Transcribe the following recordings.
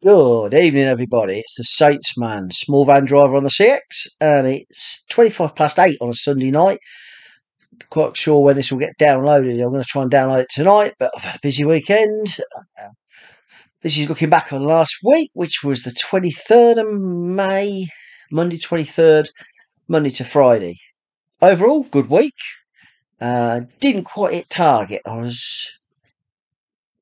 Good evening, everybody. It's the Saints man, small van driver on the CX, and it's 25 past 8 on a Sunday night. Quite sure when this will get downloaded. I'm going to try and download it tonight, but I've had a busy weekend. This is looking back on last week, which was the 23rd of May, Monday 23rd, Monday to Friday. Overall, good week. Didn't quite hit target. I was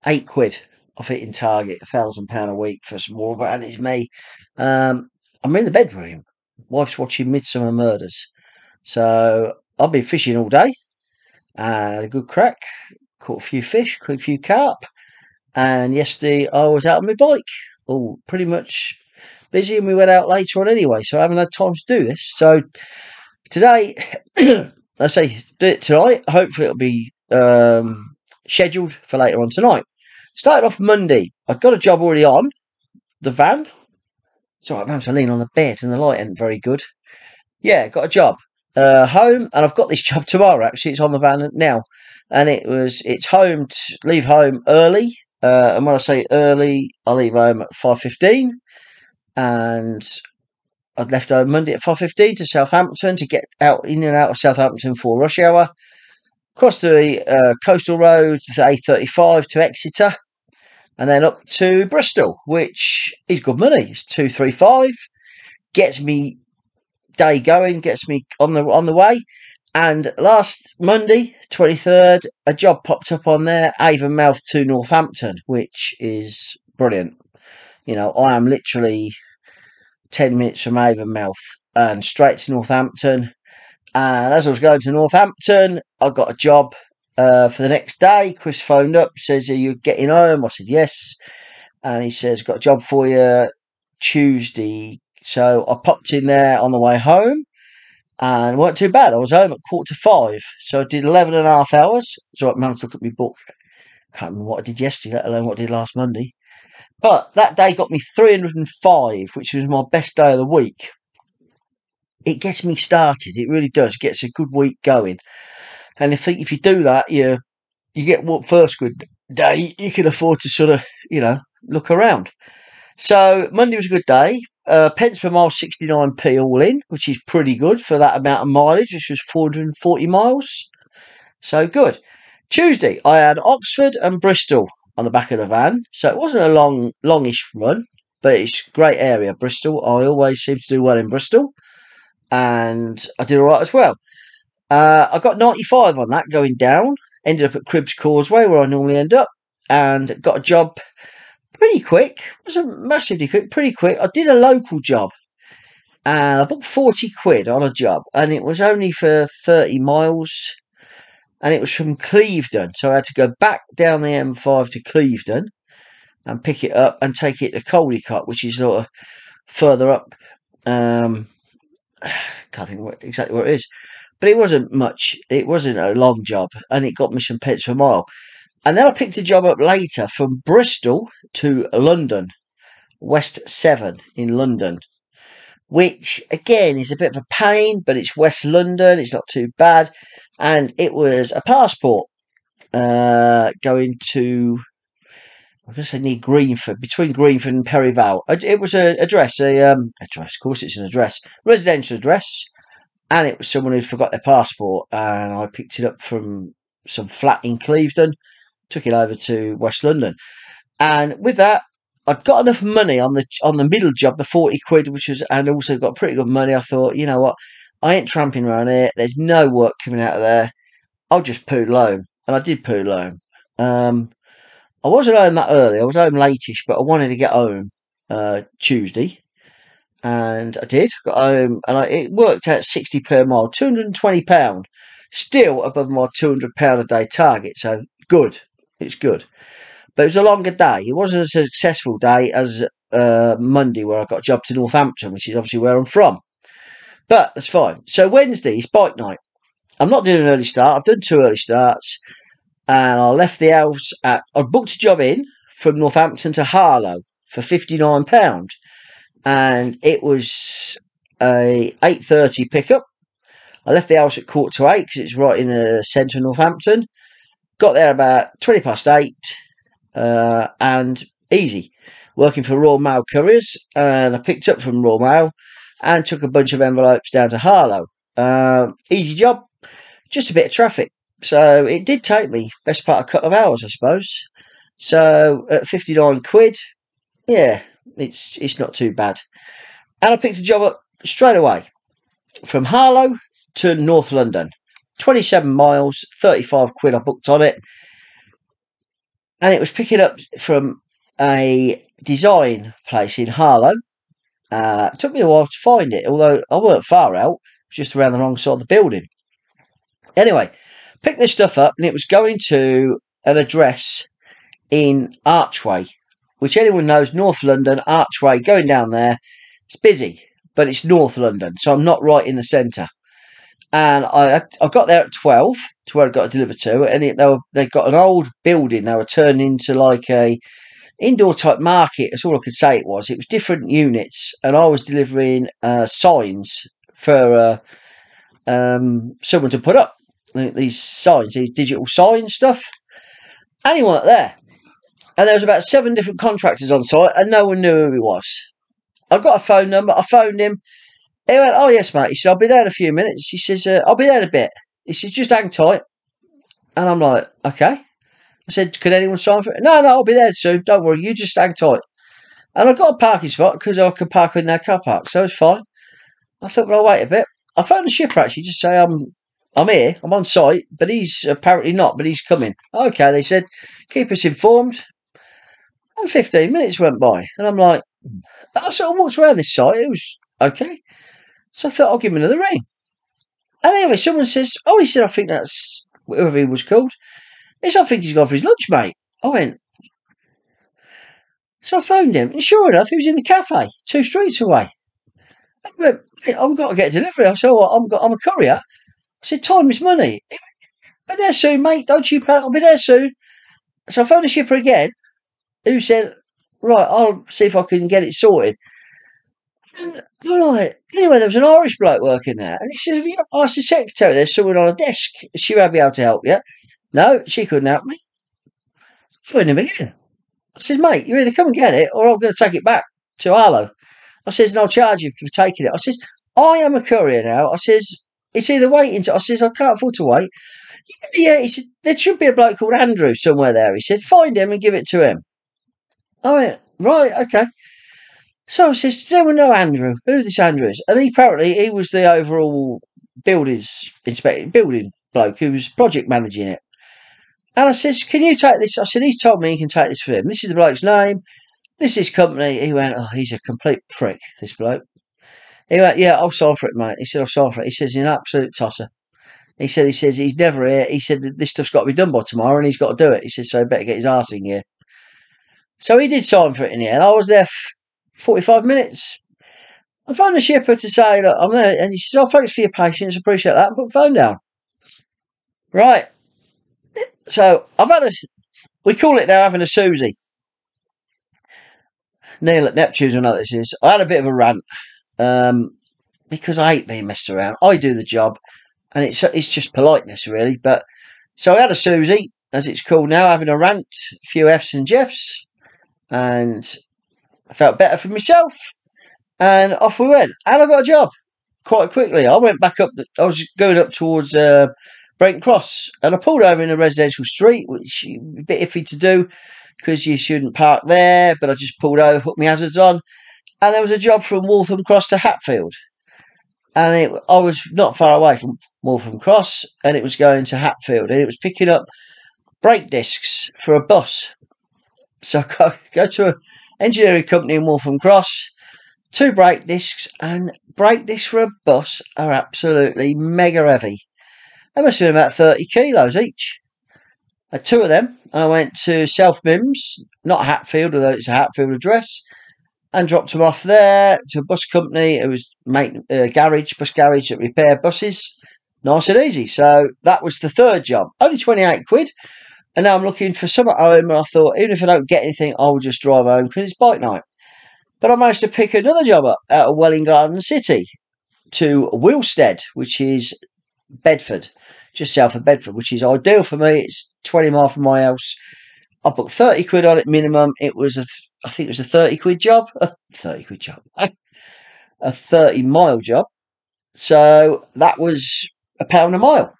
£8 off hitting target, £1,000 a week for some more, but it's me. I'm in the bedroom. Wife's watching Midsummer Murders. So I've been fishing all day. A good crack. Caught a few fish, caught a few carp. And yesterday I was out on my bike. All pretty much busy, and we went out later on anyway, so I haven't had time to do this. So today, I say do it tonight. Hopefully it'll be scheduled for later on tonight. Started off Monday. I've got a job already on the van. Sorry, I'm having to lean on the bed and the light ain't very good. Yeah, got a job. Home, and I've got this job tomorrow. Actually, it's on the van now, and it's home. Leave home early, and when I say early, I leave home at 5:15, and I'd left home Monday at 5:15 to Southampton to get out in and out of Southampton for rush hour. Cross the coastal road to A35 to Exeter, and then up to Bristol, which is good money. It's 235, gets me day going, gets me on the way. And last Monday, 23rd, a job popped up on there, Avonmouth to Northampton, which is brilliant. You know, I am literally 10 minutes from Avonmouth and straight to Northampton. And as I was going to Northampton, I got a job for the next day. Chris phoned up, says, "Are you getting home?" I said, "Yes." And he says, "Got a job for you Tuesday." So I popped in there on the way home, and it weren't too bad. I was home at 4:45, so I did 11 and a half hours. So I managed to look at my book. Can't remember what I did yesterday, let alone what I did last Monday. But that day got me 305, which was my best day of the week. It gets me started. It really does. It gets a good week going. And I think if you do that, you get what first good day, you can afford to sort of, look around. So Monday was a good day. Pence per mile, 69p all in, which is pretty good for that amount of mileage, which was 440 miles. So good. Tuesday, I had Oxford and Bristol on the back of the van. So it wasn't a longish run, but it's a great area, Bristol. I always seem to do well in Bristol, and I did all right as well. I got 95 on that going down. Ended up at Cribbs Causeway, where I normally end up, and got a job pretty quick. It wasn't massively quick, pretty quick. I did a local job, and I booked 40 quid on a job, and it was only for 30 miles, and it was from Clevedon. So I had to go back down the M5 to Clevedon and pick it up and take it to Caldicott, which is sort of further up. Can't think exactly where it is. But it wasn't much. It wasn't a long job, and it got me some pence per mile. And then I picked a job up later from Bristol to London, West 7 in London, which again is a bit of a pain, but it's West London. It's not too bad. And it was a passport going to, I guess I need Greenford, between Greenford and Perivale. It was an address, address. Of course, it's an address, residential address. And it was someone who'd forgot their passport, and I picked it up from some flat in Clevedon, took it over to West London, and with that, I'd got enough money on the middle job, the 40 quid, and also got pretty good money. I thought, you know what, I ain't tramping around here. There's no work coming out of there. I'll just poodle home, and I did poodle home. I wasn't home that early. I was home latish, but I wanted to get home Tuesday. And I did. Got home, and it worked out 60 per mile, £220. Still above my £200 a day target. So good. It's good. But it was a longer day. It wasn't a successful day as Monday, where I got a job to Northampton, which is obviously where I'm from. But that's fine. So Wednesday is bike night. I'm not doing an early start. I've done 2 early starts, and I left the house I booked a job in from Northampton to Harlow for £59. And it was a 8:30 pickup. I left the house at 7:45 because it's right in the centre of Northampton. Got there about 20 past 8, and easy. Working for Royal Mail Couriers, and I picked up from Royal Mail and took a bunch of envelopes down to Harlow. Easy job, just a bit of traffic. So it did take me best part of a couple of hours, I suppose. So at 59 quid, yeah, it's not too bad. And I picked a job up straight away from Harlow to North London. 27 miles, 35 quid I booked on it. And it was picking up from a design place in Harlow. It took me a while to find it, although I weren't far out. It was just around the wrong side of the building. Anyway, picked this stuff up and it was going to an address in Archway, which anyone knows, North London, Archway, going down there. It's busy, but it's North London, so I'm not right in the centre. And I got there at 12 to where I got delivered to, and they got an old building they were turning into like a indoor type market. That's all I could say it was. It was different units, and I was delivering signs for someone to put up. These signs, these digital sign stuff. And he weren't there. And there was about 7 different contractors on site, and no one knew who he was. I got a phone number. I phoned him. He went, "Oh, yes, mate." He said, "I'll be there in a few minutes." He says, "I'll be there in a bit." He says, "Just hang tight." And I'm like, "Okay." I said, "Can anyone sign for it?" "No, I'll be there soon. Don't worry. You just hang tight." And I got a parking spot because I could park in their car park, so it's fine. I thought, well, I'll wait a bit. I phoned the shipper, actually, just say, I'm here. I'm on site, but he's apparently not, but he's coming. Okay, they said, keep us informed. And 15 minutes went by. And I'm like, I sort of walked around this site. It was okay. So I thought I'll give him another ring. And anyway, someone says, "Oh," he said, "I think that's whatever he was called." He said, "I think he's gone for his lunch, mate." I went, so I phoned him. And sure enough, he was in the cafe 2 streets away. I went, "Mate, I've got to get a delivery." I said, "Oh, I'm a courier." I said, "Time is money." He went, "Be there soon, mate. Don't you panic. I'll be there soon." So I phoned the shipper again, who said, "Right, I'll see if I can get it sorted." And you're like, anyway, there was an Irish bloke working there. And he said, "Have you asked the secretary? There's someone on a desk. She won't be able to help you." No, she couldn't help me. Phoned him again. I said, "Mate, you either come and get it or I'm going to take it back to Harlow." I says, "And I'll charge you for taking it." I says, "I am a courier now." I says, "It's either waiting to..." I says, "I can't afford to wait." "Yeah." He said, "There should be a bloke called Andrew somewhere there." He said, "Find him and give it to him." I went, "Right, okay." So I says, "Does anyone know Andrew? Who this Andrew is?" And he was the overall buildings inspector, building bloke who was project managing it. And I says, "Can you take this?" I said, "He's told me you can take this for him. This is the bloke's name. This is company." He went, "Oh, he's a complete prick, this bloke." He went, "Yeah, I'll sign for it, mate." He said, "I'll sign for it." He says, "He's an absolute tosser." He says he's never here. He said this stuff's got to be done by tomorrow and he's got to do it. He said, so he better get his arse in here. So he did sign for it in the end. I was there 45 minutes. I phoned the shipper to say, "Look, I'm there." And he says, "Oh, thanks for your patience. Appreciate that." And put the phone down. Right. So we call it now having a Suzy. Neil at Neptune's will know what this is. I had a bit of a rant because I hate being messed around. I do the job and it's just politeness, really. But so I had a Suzy, as it's called now, having a rant, a few F's and Jeffs, and I felt better for myself. And off we went. And I got a job quite quickly. I went back up. I was going up towards Brent Cross, and I pulled over in a residential street, which is a bit iffy to do because you shouldn't park there. But I just pulled over, put my hazards on, and there was a job from Waltham Cross to Hatfield. And I was not far away from Waltham Cross, and it was going to Hatfield, and it was picking up brake discs for a bus. So I go to an engineering company in Waltham Cross, 2 brake discs, and brake discs for a bus are absolutely mega heavy. They must have been about 30 kilos each. I had 2 of them, and I went to South Mims, not Hatfield, although it's a Hatfield address, and dropped them off there to a bus company. It was bus garage that repaired buses. Nice and easy. So that was the 3rd job. Only 28 quid. And now I'm looking for some at home, and I thought, even if I don't get anything, I'll just drive home because it's bike night. But I managed to pick another job up out of Welling Garden City to Wilstead, which is Bedford, just south of Bedford, which is ideal for me. It's 20 miles from my house. I put 30 quid on it minimum. It was I think it was a 30 quid job. A 30 quid job. A 30-mile job. So that was £1 a mile.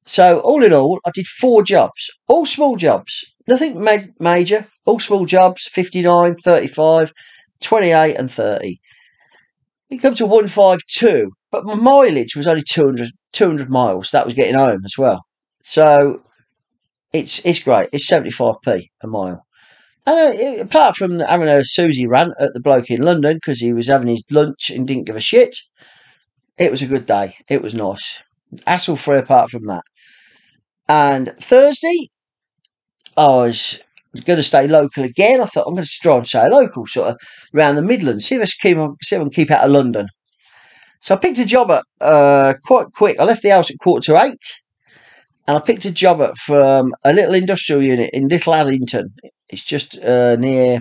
So all in all, I did 4 jobs, all small jobs, nothing major, all small jobs, 59, 35, 28 and 30. It comes to 152, but my mileage was only 200 miles. That was getting home as well. So it's great. It's 75p a mile. And apart from having a Suzy rant at the bloke in London because he was having his lunch and didn't give a shit, it was a good day. It was nice. Hassle free apart from that. And Thursday, I was going to stay local again. I thought I'm going to try and stay local, sort of around the Midlands. See if I can keep out of London. So I picked a job up quite quick. I left the house at 7:45, and I picked a job up from a little industrial unit in Little Addington. It's just near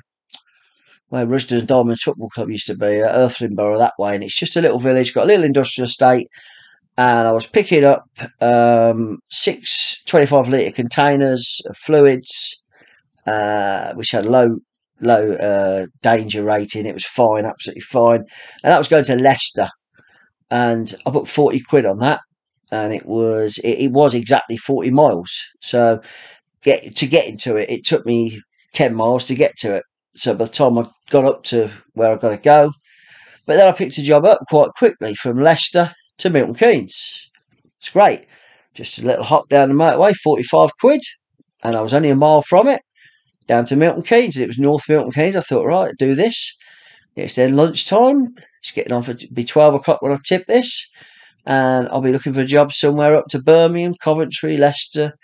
where Rusden and Diamonds Football Club used to be, at Earthlinborough that way. And it's just a little village, got a little industrial estate. And I was picking up 6 25-litre containers of fluids, which had low danger rating. It was fine, absolutely fine. And that was going to Leicester. And I put 40 quid on that. And it was exactly 40 miles. So to get into it, it took me 10 miles to get to it. So by the time I got up to where I got to go, but then I picked a job up quite quickly from Leicester to Milton Keynes. It's great. Just a little hop down the motorway, 45 quid. And I was only a mile from it, down to Milton Keynes. It was North Milton Keynes. I thought, right, do this. It's then lunchtime. It's getting on for be 12 o'clock when I tip this. And I'll be looking for a job somewhere up to Birmingham, Coventry, Leicester,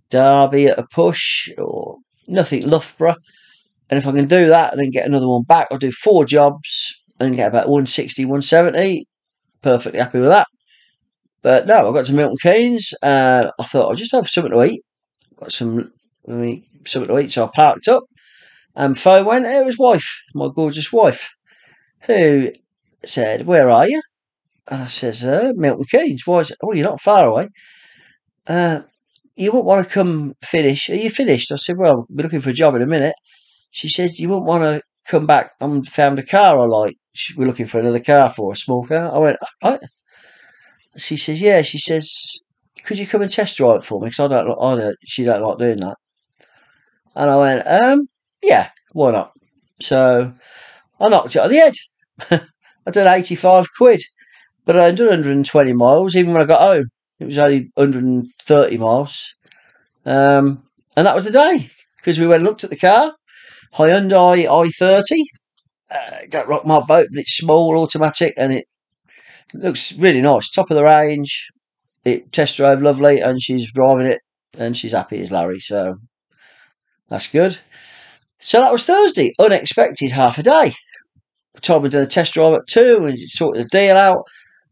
Derby at a push, or nothing, Loughborough. And if I can do that and then get another one back, I'll do 4 jobs and get about 160, 170. Perfectly happy with that. But no, I got to Milton Keynes and I thought I'll just have something to eat. Got something to eat, so I parked up and phone went. It was wife, my gorgeous wife, who said, "Where are you?" And I says, "Milton Keynes." Why? "Oh, you're not far away. You wouldn't want to come finish. Are you finished?" I said, "Well, I'll be looking for a job in a minute." She said, "You wouldn't want to come back and found a car I like. We're looking for another car for a small car." I went, "All right." She says, "Yeah." She says, "Could you come and test drive it for me? Because she don't like doing that." And I went, "Yeah, why not?" So I knocked it on the head. I did 85 quid, but I done 120 miles. Even when I got home, it was only 130 miles. And that was the day because we went and looked at the car. Hyundai i30. Don't rock my boat, but it's small, automatic, and it looks really nice. Top of the range. It test drove lovely, and she's driving it, and she's happy as Larry. So that's good. So that was Thursday. Unexpected half a day. Told me to do the test drive at 2 and sorted the deal out.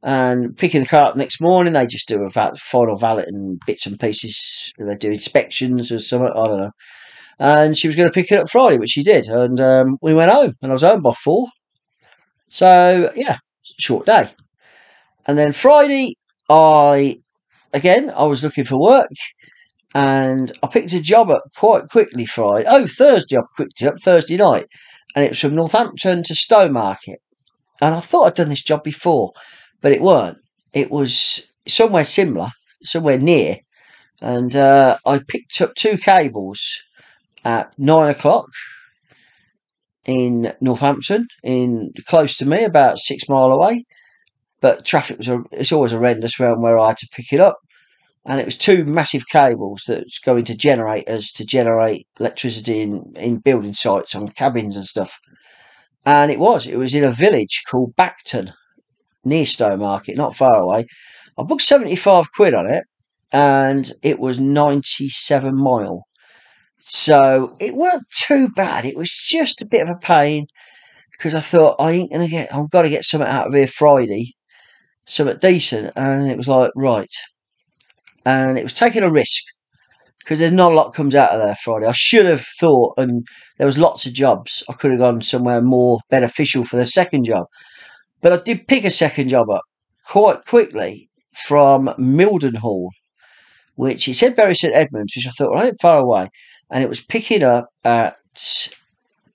And picking the car up the next morning, they just do a final valet and bits and pieces. They do inspections or something. I don't know. And she was going to pick it up Friday, which she did. And we went home, and I was home by 4. So yeah, short day. And then Friday, I was looking for work, and I picked a job up quite quickly Friday. Oh, Thursday, I picked it up Thursday night, and it was from Northampton to Stowmarket. And I thought I'd done this job before, but it weren't. It was somewhere similar, somewhere near. And I picked up 2 cables at 9 o'clock in Northampton, in close to me, about 6 mile away. But traffic it's always horrendous around where I had to pick it up. And it was 2 massive cables that's going to generators to generate electricity in building sites on cabins and stuff. And it was in a village called Bacton, near Stowmarket, not far away. I booked 75 quid on it, and it was 97 mile. So it weren't too bad. It was just a bit of a pain because I thought I've got to get something out of here Friday, something decent. And it was like, right. And it was taking a risk because there's not a lot comes out of there Friday. I should have thought, and there was lots of jobs. I could have gone somewhere more beneficial for the second job. But I did pick a second job up quite quickly from Mildenhall, which it said Bury St Edmunds, which I thought, well, I ain't far away. and it was picking up at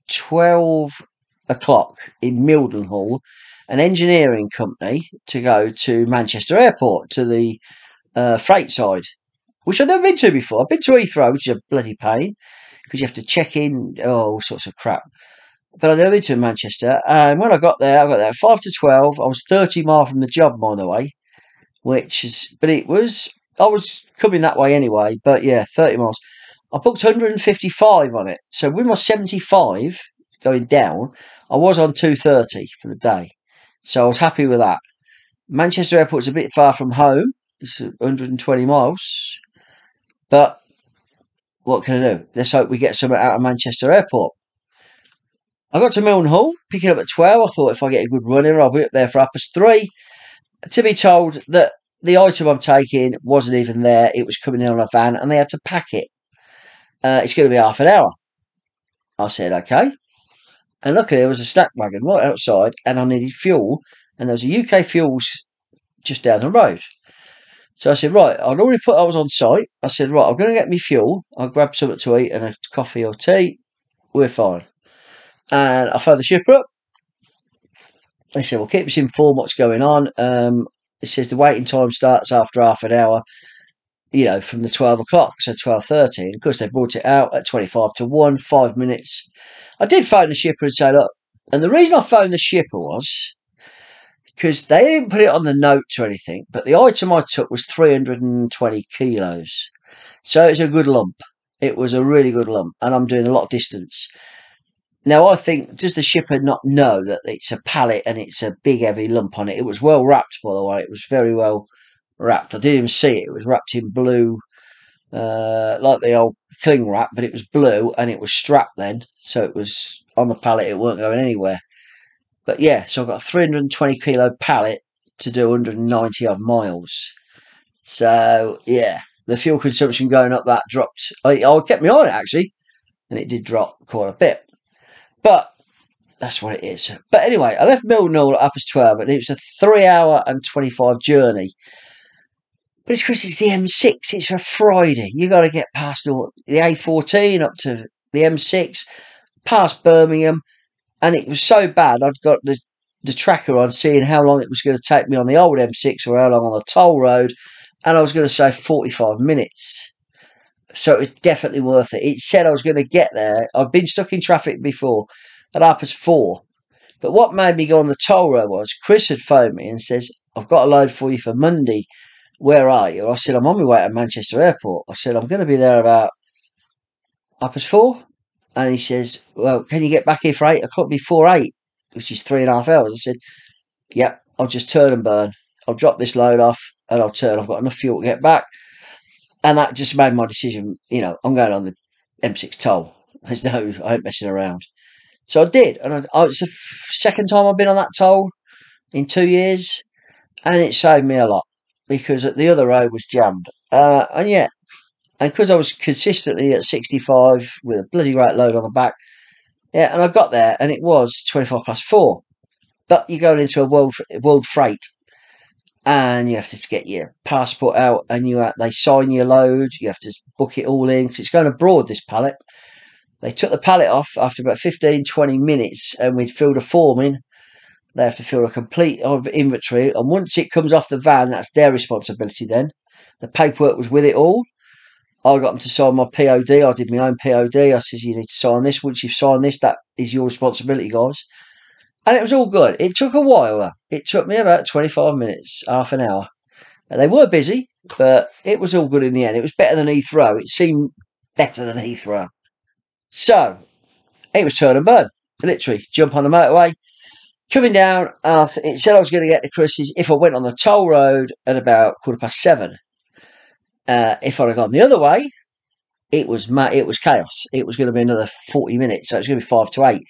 12 o'clock in Mildenhall, an engineering company, to go to Manchester Airport, to the freight side, which I've never been to before. I've been to Heathrow, which is a bloody pain, because you have to check in, all sorts of crap. But I've never been to Manchester. And when I got there at 5 to 12. I was 30 miles from the job, by the way, I was coming that way anyway, but yeah, 30 miles. I booked 155 on it. So with my 75 going down, I was on 230 for the day. So I was happy with that. Manchester Airport's a bit far from home. It's 120 miles. But what can I do? Let's hope we get something out of Manchester Airport. I got to Mildenhall, picking up at 12. I thought if I get a good run in, I'll be up there for 3:30. To be told that the item I'm taking wasn't even there. It was coming in on a van and they had to pack it. It's going to be half an hour. I said, okay. And luckily there was a snack wagon right outside and I needed fuel. And there was a UK Fuels just down the road. So I said, right, I was on site. I said, right, I'm going to get me fuel. I'll grab something to eat and a coffee or tea. We're fine. And I phoned the shipper up. They said, well, keep us informed what's going on. It says the waiting time starts after half an hour, from the 12 o'clock, so 12:30. And of course, they brought it out at 25 to 1, 5 minutes. I did phone the shipper and say, look, and the reason I phoned the shipper was because they didn't put it on the notes or anything, but the item I took was 320 kilos. So it's a good lump. It was a really good lump, and I'm doing a lot of distance. Now, I think, does the shipper not know that it's a pallet and it's a big, heavy lump on it? It was well wrapped, by the way. It was very well wrapped. I didn't even see it. It was wrapped in blue, like the old cling wrap, but it was blue and it was strapped then. So it was on the pallet. It weren't going anywhere. But yeah, so I've got a 320 kilo pallet to do 190 odd miles. So yeah, the fuel consumption going up that dropped. I kept me on it actually, and it did drop quite a bit. But that's what it is. But anyway, I left Mildenhall at 12, and it was a 3-hour and 25 journey. But it's because it's the M6. It's a Friday. You got to get past the A14 up to the M6, past Birmingham, and it was so bad. I'd got the tracker on, seeing how long it was going to take me on the old M6 or how long on the toll road, and I was going to say 45 minutes. So it was definitely worth it. It said I was going to get there. I've been stuck in traffic before at 4:30. But what made me go on the toll road was Chris had phoned me and says, I've got a load for you for Monday. Where are you? I said, I'm on my way to Manchester Airport. I said, I'm going to be there about 4:30. And he says, well, can you get back here for 8 o'clock before 8, which is 3.5 hours? I said, yep, I'll just turn and burn. I'll drop this load off and I'll turn. I've got enough fuel to get back. And that just made my decision, I'm going on the M6 toll. I ain't messing around. So I did. And it's the second time I've been on that toll in 2 years. And it saved me a lot because the other road was jammed. And because I was consistently at 65 with a bloody great load on the back. Yeah, and I got there and it was 4:25. But you're going into a world freight. And you have to get your passport out, and they sign your load. You have to book it all in because it's going abroad, this pallet. They took the pallet off after about 15, 20 minutes, and we'd filled a form in. They have to fill a complete inventory, and once it comes off the van, that's their responsibility then. The paperwork was with it all. I got them to sign my POD. I did my own POD. I said, you need to sign this. Once you've signed this, that is your responsibility, guys. And it was all good. It took a while, though. It took me about 25 minutes, half an hour. And they were busy, but it was all good in the end. It was better than Heathrow. It seemed better than Heathrow. So, it was turn and burn. Literally, jump on the motorway. Coming down, it said I was going to get to Chris's if I went on the toll road at about 7:15. If I'd have gone the other way, it was chaos. It was going to be another 40 minutes, so it was going to be 5 to 8.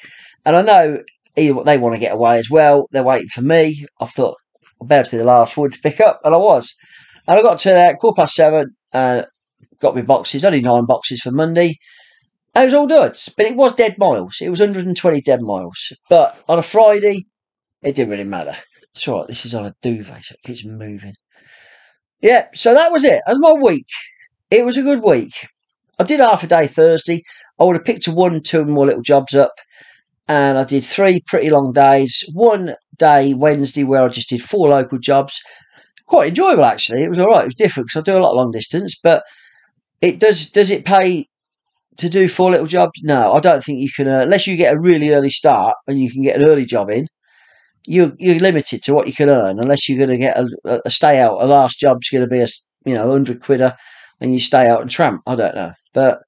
And I know they want to get away as well. They're waiting for me. I thought I'd better be the last one to pick up, and I was. And I got to there 7:15 and got my boxes, only 9 boxes for Monday. And it was all good, but it was dead miles. It was 120 dead miles. But on a Friday, it didn't really matter. It's all right, this is on a duvet, so it keeps moving. Yeah, so that was it. That was my week. It was a good week. I did half a day Thursday. I would have picked two more little jobs up, and I did 3 pretty long days. One day Wednesday where I just did 4 local jobs. Quite enjoyable actually. It was all right. It was different because I do a lot of long distance, but it does it pay to do 4 little jobs? No, I don't think you can unless you get a really early start and you can get an early job in. You're limited to what you can earn unless you're going to get a stay out. A last job's going to be £100 and you stay out and tramp. I don't know, but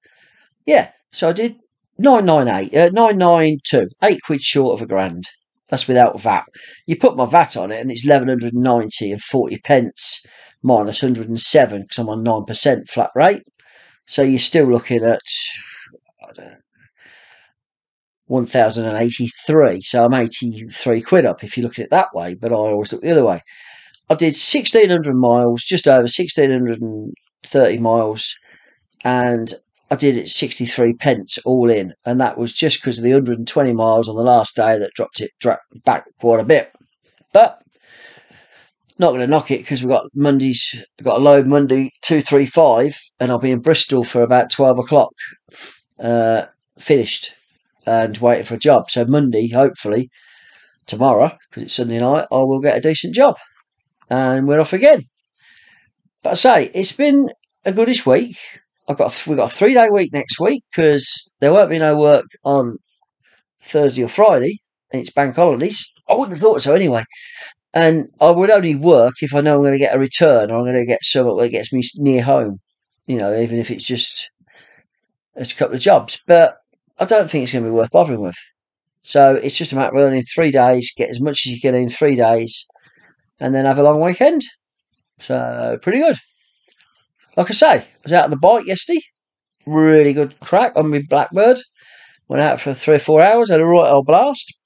yeah. So I did 992, £8 short of a grand. That's without VAT. You put my VAT on it, and it's 1190 and 40 pence minus 107 because I'm on 9% flat rate. So you're still looking at, I don't know, 1,083. So I'm 83 quid up if you look at it that way. But I always look the other way. I did 1,600 miles, just over 1,630 miles, and I did it 63 pence all in, and that was just because of the 120 miles on the last day that dropped it back quite a bit. But not going to knock it because we've got a load Monday 235, and I'll be in Bristol for about 12 o'clock, finished and waiting for a job. So Monday, hopefully tomorrow, because it's Sunday night, I will get a decent job, and we're off again. But I say it's been a goodish week. We've got a 3-day week next week because there won't be no work on Thursday or Friday. And it's bank holidays. I wouldn't have thought so anyway. And I would only work if I know I'm going to get a return or I'm going to get something that gets me near home. Even if it's just a couple of jobs. But I don't think it's going to be worth bothering with. So it's just a matter of earning 3 days, get as much as you can in 3 days, and then have a long weekend. So pretty good. Like I say, I was out on the bike yesterday. Really good crack on my Blackbird. Went out for 3 or 4 hours, had a right old blast.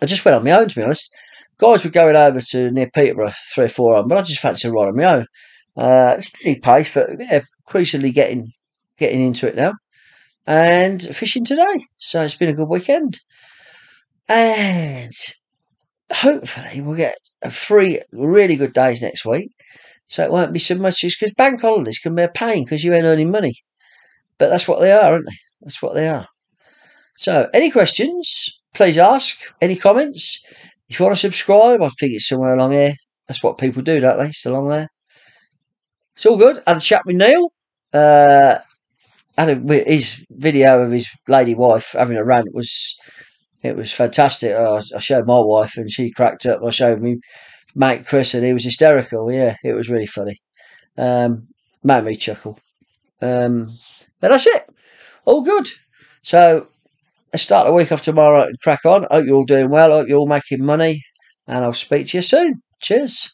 I just went on my own, to be honest. Guys were going over to near Peterborough, 3 or 4 of them, but I just fancied a ride on my own. Steady pace, but yeah, increasingly getting into it now. And fishing today. So it's been a good weekend. And hopefully we'll get 3 really good days next week. So it won't be so much as because bank holidays can be a pain because you ain't earning money. But that's what they are, aren't they? That's what they are. So, any questions, please ask. Any comments? If you want to subscribe, I think it's somewhere along here. That's what people do, don't they? It's along there. It's all good. Had a chat with Neil. His video of his lady wife having a rant was fantastic. I showed my wife and she cracked up. I showed me mate Chris and he was hysterical. Yeah, it was really funny. Made me chuckle. But that's it. All good. So let's start the week off tomorrow and crack on. Hope you're all doing well. Hope you're all making money. And I'll speak to you soon. Cheers.